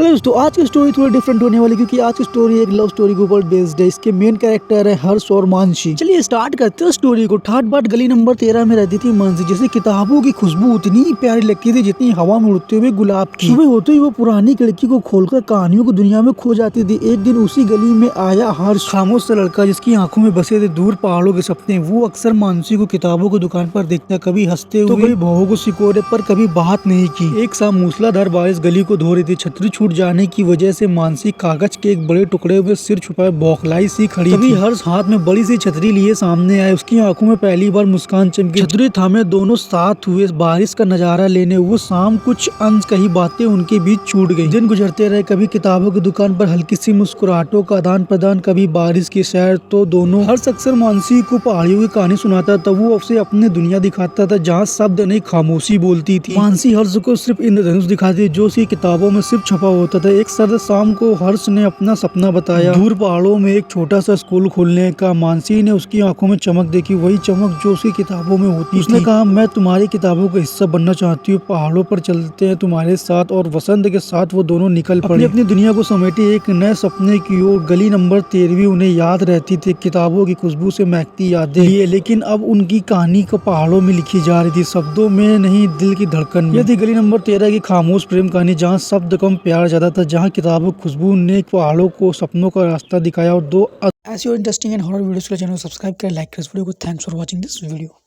Hello दोस्तों, आज की स्टोरी थोड़ी डिफरेंट होने वाली क्योंकि आज की स्टोरी एक लव स्टोरी के ऊपर बेस्ड है। इसके मेन कैरेक्टर है हर्ष और मानसी। चलिए स्टार्ट करते हैं स्टोरी को। ठाट बाट गली नंबर 13 में रहती थी मानसी, जिसे किताबों की खुशबू उतनी ही प्यारी लगती थी जितनी हवा में उड़ते हुए गुलाब की। सुबह होते ही वो पुरानी खिड़की को खोलकर कहानियों की दुनिया में खो जाती थी। एक दिन उसी गली में आया हर्ष, खामोश सा लड़का जिसकी आंखों में बसे थे दूर पहाड़ों के सपने। वो अक्सर मानसी को किताबों की दुकान पर देखता, कभी हंसते हुए, कभी भवों को सिकोड़े, पर कभी बात नहीं की। एक शाम मूसलाधार बारिश गली को धो रही थी। छतरी छूट जाने की वजह से मानसी कागज के एक बड़े टुकड़े में सिर छुपाए बौखलाई सी खड़ी थी। हर्ष हाथ में बड़ी सी छतरी लिए सामने आए। उसकी आंखों में पहली बार मुस्कान चमकी। छतरी थामे दोनों साथ हुए बारिश का नजारा लेने। वो शाम कुछ अनकही बातें उनके बीच छूट गई। दिन गुजरते रहे, कभी किताबों की दुकान पर हल्की सी मुस्कुराहटों का आदान प्रदान, कभी बारिश की सैर। तो दोनों हर्ष अक्सर मानसी को पहाड़ियों की कहानी सुनाता था, वो उसे अपने दुनिया दिखाता था जहाँ शब्द नहीं खामोशी बोलती थी। मानसी हर्ष को सिर्फ इंद्रधनुष दिखाती, जो उसकी किताबों में सिर्फ छपा होता था। एक सर्द शाम को हर्ष ने अपना सपना बताया, दूर पहाड़ों में एक छोटा सा स्कूल खोलने का। मानसी ने उसकी आंखों में चमक देखी, वही चमक जो उसकी किताबों में होती थी। उसने कहा, मैं तुम्हारी किताबों का हिस्सा बनना चाहती हूँ, पहाड़ों पर चलते हैं तुम्हारे साथ। और वसंत के साथ वो दोनों निकल पड़े अपनी दुनिया को समेटे एक नए सपने की ओर। गली नंबर 13 उन्हें याद रहती थी, किताबों की खुशबू से महकती यादें लिए, लेकिन अब उनकी कहानी को पहाड़ों में लिखी जा रही थी, शब्दों में नहीं, दिल की धड़कन में। यह थी गली नंबर 13 की खामोश प्रेम कहानी, जहाँ शब्द कम प्यार ज्यादा था, जहाँ किताबों की खुशबू ने पहाड़ों को सपनों का रास्ता दिखाया। और दो ऐसी इंटरेस्टिंग एंड हॉरर वीडियोस के लिए चैनल को सब्सक्राइब करें, लाइक करें इस वीडियो को। Thanks for watching this video.